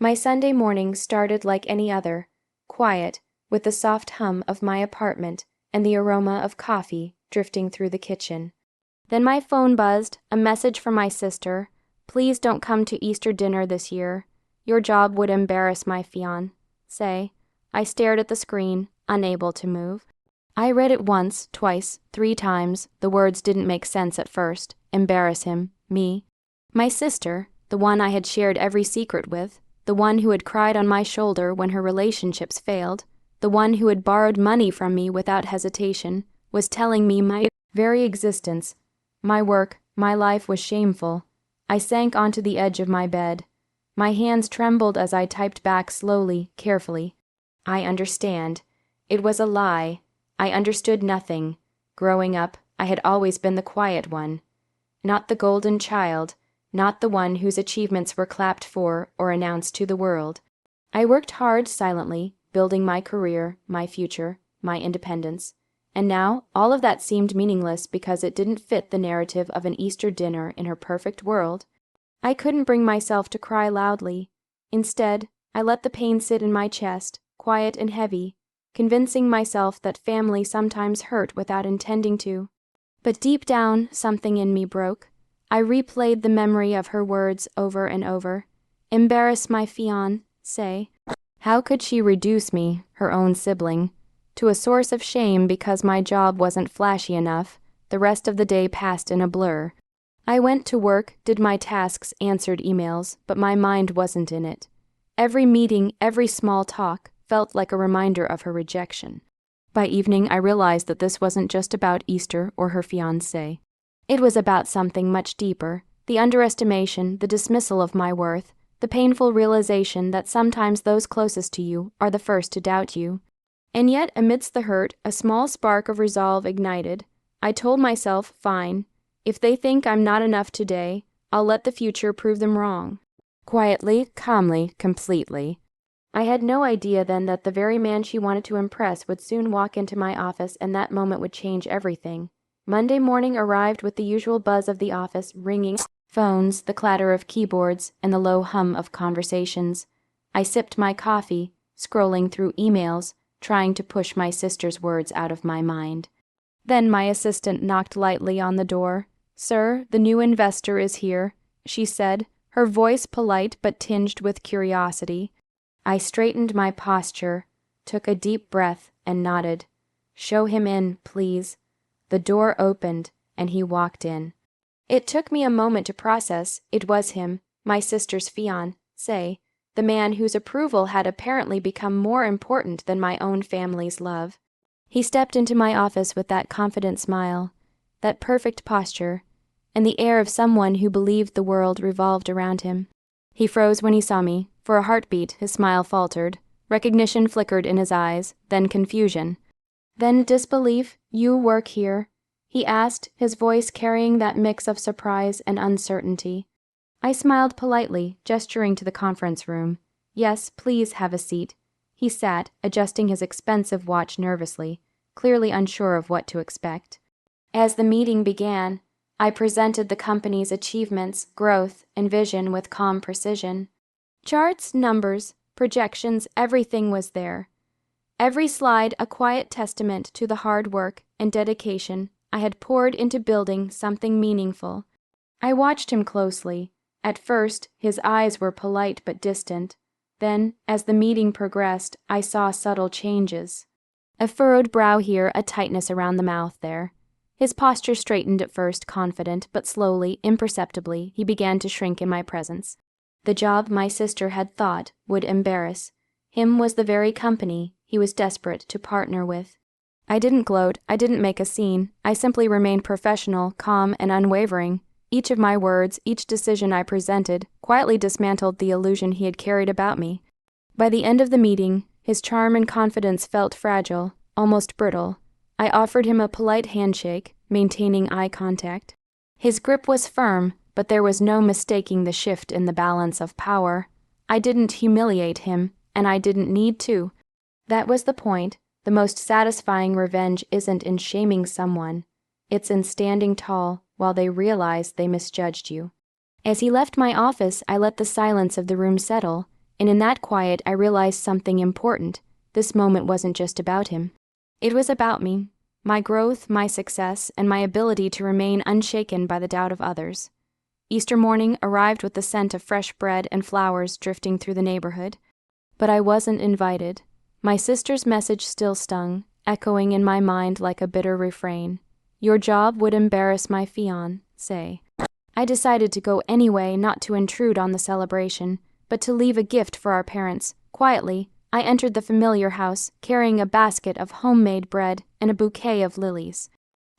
My Sunday morning started like any other, quiet, with the soft hum of my apartment and the aroma of coffee drifting through the kitchen. Then my phone buzzed, a message from my sister. "Please don't come to Easter dinner this year. Your job would embarrass my fiancé." I stared at the screen, unable to move. I read it once, twice, 3 times. The words didn't make sense at first. Embarrass him, me. My sister, the one I had shared every secret with, the one who had cried on my shoulder when her relationships failed, the one who had borrowed money from me without hesitation, was telling me my very existence, my work, my life was shameful. I sank onto the edge of my bed. My hands trembled as I typed back slowly, carefully. I understand. It was a lie. I understood nothing. Growing up, I had always been the quiet one. Not the golden child, not the one whose achievements were clapped for or announced to the world. I worked hard silently, building my career, my future, my independence. And now, all of that seemed meaningless because it didn't fit the narrative of an Easter dinner in her perfect world. I couldn't bring myself to cry loudly. Instead, I let the pain sit in my chest, quiet and heavy, convincing myself that family sometimes hurt without intending to. But deep down, something in me broke. I replayed the memory of her words over and over. Embarrass my fiancé. How could she reduce me, her own sibling, to a source of shame because my job wasn't flashy enough? The rest of the day passed in a blur. I went to work, did my tasks, answered emails, but my mind wasn't in it. Every meeting, every small talk, felt like a reminder of her rejection. By evening, I realized that this wasn't just about Easter or her fiancé. It was about something much deeper, the underestimation, the dismissal of my worth, the painful realization that sometimes those closest to you are the first to doubt you. And yet, amidst the hurt, a small spark of resolve ignited. I told myself, fine. If they think I'm not enough today, I'll let the future prove them wrong. Quietly, calmly, completely. I had no idea then that the very man she wanted to impress would soon walk into my office, and that moment would change everything. Monday morning arrived with the usual buzz of the office, ringing phones, the clatter of keyboards, and the low hum of conversations. I sipped my coffee, scrolling through emails, trying to push my sister's words out of my mind. Then my assistant knocked lightly on the door. "Sir, the new investor is here," she said, her voice polite but tinged with curiosity. I straightened my posture, took a deep breath, and nodded. "Show him in, please." The door opened, and he walked in. It took me a moment to process. It was him, my sister's fiancé, the man whose approval had apparently become more important than my own family's love. He stepped into my office with that confident smile, that perfect posture, and the air of someone who believed the world revolved around him. He froze when he saw me. For a heartbeat, his smile faltered. Recognition flickered in his eyes, then confusion. Then disbelief. "You work here?" he asked, his voice carrying that mix of surprise and uncertainty. I smiled politely, gesturing to the conference room. "Yes, please have a seat." He sat, adjusting his expensive watch nervously, clearly unsure of what to expect. As the meeting began, I presented the company's achievements, growth, and vision with calm precision. Charts, numbers, projections, everything was there. Every slide a quiet testament to the hard work and dedication I had poured into building something meaningful. I watched him closely. At first, his eyes were polite but distant. Then, as the meeting progressed, I saw subtle changes. A furrowed brow here, a tightness around the mouth there. His posture straightened at first, confident, but slowly, imperceptibly, he began to shrink in my presence. The job my sister had thought would embarrass him was the very company he was desperate to partner with. I didn't gloat, I didn't make a scene. I simply remained professional, calm, and unwavering. Each of my words, each decision I presented, quietly dismantled the illusion he had carried about me. By the end of the meeting, his charm and confidence felt fragile, almost brittle. I offered him a polite handshake, maintaining eye contact. His grip was firm, but there was no mistaking the shift in the balance of power. I didn't humiliate him, and I didn't need to. That was the point. The most satisfying revenge isn't in shaming someone. It's in standing tall while they realize they misjudged you. As he left my office, I let the silence of the room settle. and in that quiet I realized something important. This moment wasn't just about him. It was about me, my growth, my success, and my ability to remain unshaken by the doubt of others. Easter morning arrived with the scent of fresh bread and flowers drifting through the neighborhood. But I wasn't invited. My sister's message still stung, echoing in my mind like a bitter refrain. Your job would embarrass my fiancé. I decided to go anyway, not to intrude on the celebration, but to leave a gift for our parents. Quietly, I entered the familiar house, carrying a basket of homemade bread and a bouquet of lilies.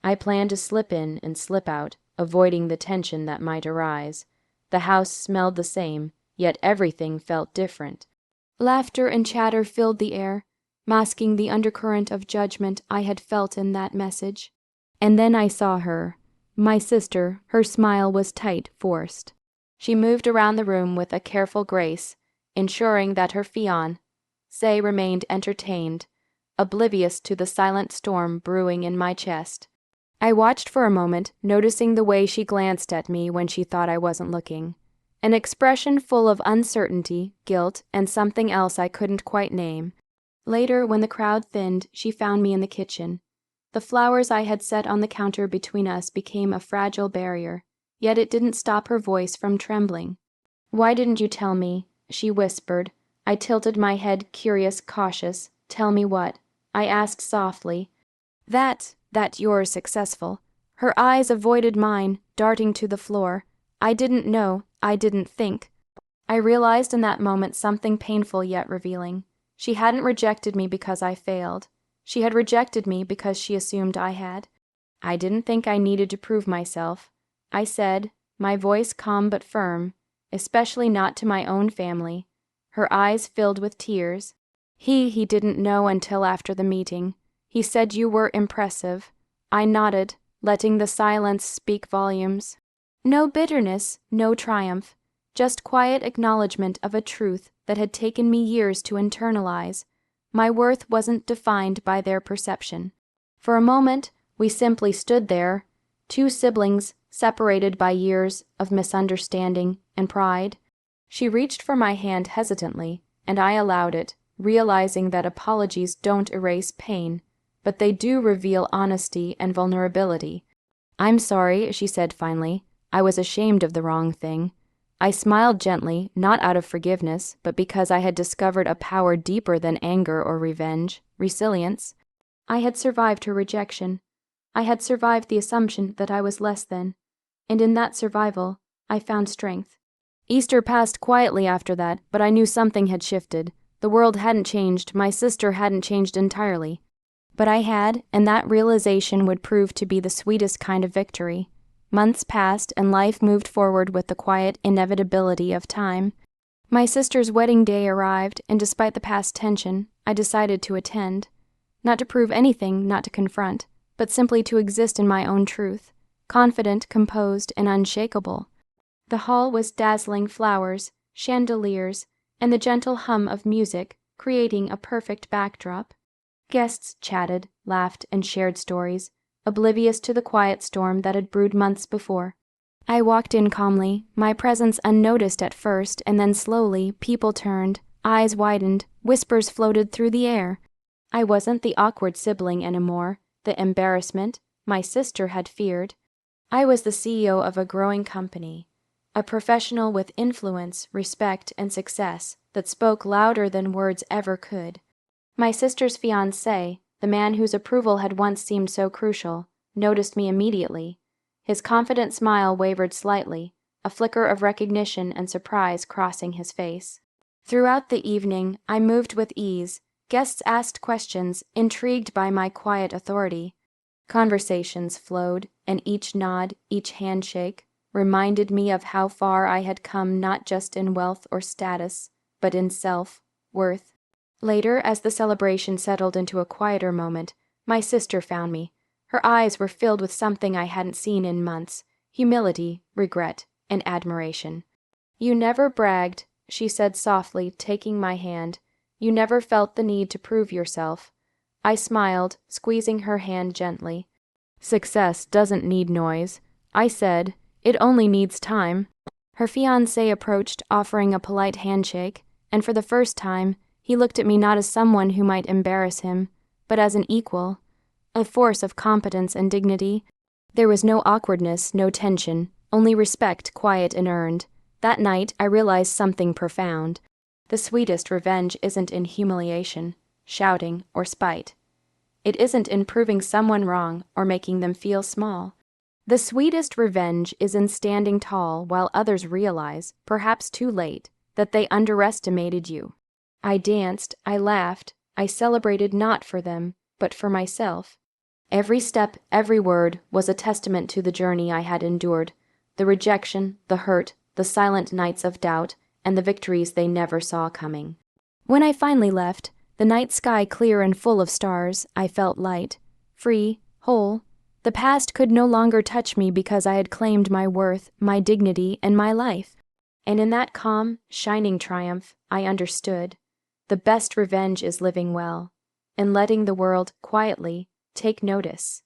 I planned to slip in and slip out, avoiding the tension that might arise. The house smelled the same, yet everything felt different. Laughter and chatter filled the air, masking the undercurrent of judgment I had felt in that message. And then I saw her, my sister. Her smile was tight, forced. She moved around the room with a careful grace, ensuring that her fiancé remained entertained, oblivious to the silent storm brewing in my chest. I watched for a moment, noticing the way she glanced at me when she thought I wasn't looking. An expression full of uncertainty, guilt, and something else I couldn't quite name. Later, when the crowd thinned, she found me in the kitchen. The flowers I had set on the counter between us became a fragile barrier, yet it didn't stop her voice from trembling. Why didn't you tell me? She whispered. I tilted my head, curious, cautious. Tell me what? I asked softly. That you're successful. Her eyes avoided mine, darting to the floor. I didn't know. I didn't think. I realized in that moment something painful yet revealing. She hadn't rejected me because I failed. She had rejected me because she assumed I had. I didn't think I needed to prove myself. I said, my voice calm but firm, especially not to my own family. Her eyes filled with tears. He didn't know until after the meeting. He said you were impressive. I nodded, letting the silence speak volumes. No bitterness, no triumph, just quiet acknowledgement of a truth that had taken me years to internalize. My worth wasn't defined by their perception. For a moment, we simply stood there, two siblings separated by years of misunderstanding and pride. She reached for my hand hesitantly, and I allowed it, realizing that apologies don't erase pain, but they do reveal honesty and vulnerability. I'm sorry, she said finally. I was ashamed of the wrong thing. I smiled gently, not out of forgiveness, but because I had discovered a power deeper than anger or revenge, resilience. I had survived her rejection. I had survived the assumption that I was less than, and in that survival, I found strength. Easter passed quietly after that, but I knew something had shifted. The world hadn't changed, my sister hadn't changed entirely. But I had, and that realization would prove to be the sweetest kind of victory. Months passed, and life moved forward with the quiet inevitability of time. My sister's wedding day arrived, and despite the past tension, I decided to attend. Not to prove anything, not to confront, but simply to exist in my own truth, confident, composed, and unshakable. The hall was dazzling flowers, chandeliers, and the gentle hum of music, creating a perfect backdrop. Guests chatted, laughed, and shared stories, oblivious to the quiet storm that had brewed months before. I walked in calmly, my presence unnoticed at first, and then slowly people turned, eyes widened, whispers floated through the air. I wasn't the awkward sibling anymore, the embarrassment my sister had feared. I was the CEO of a growing company, a professional with influence, respect, and success that spoke louder than words ever could. My sister's fiancé, the man whose approval had once seemed so crucial, noticed me immediately. His confident smile wavered slightly, a flicker of recognition and surprise crossing his face. Throughout the evening, I moved with ease. Guests asked questions, intrigued by my quiet authority. Conversations flowed, and each nod, each handshake, reminded me of how far I had come, not just in wealth or status, but in self-worth. Later, as the celebration settled into a quieter moment, my sister found me. Her eyes were filled with something I hadn't seen in months: humility, regret, and admiration. You never bragged, she said softly, taking my hand. You never felt the need to prove yourself. I smiled, squeezing her hand gently. Success doesn't need noise, I said. It only needs time. Her fiancé approached, offering a polite handshake, and for the first time, he looked at me not as someone who might embarrass him, but as an equal, a force of competence and dignity. There was no awkwardness, no tension, only respect, quiet and earned. That night, I realized something profound. The sweetest revenge isn't in humiliation, shouting, or spite. It isn't in proving someone wrong or making them feel small. The sweetest revenge is in standing tall while others realize, perhaps too late, that they underestimated you. I danced, I laughed, I celebrated not for them, but for myself. Every step, every word was a testament to the journey I had endured, the rejection, the hurt, the silent nights of doubt, and the victories they never saw coming. When I finally left, the night sky clear and full of stars, I felt light, free, whole. The past could no longer touch me because I had claimed my worth, my dignity, and my life. And in that calm, shining triumph, I understood. The best revenge is living well, and letting the world, quietly, take notice.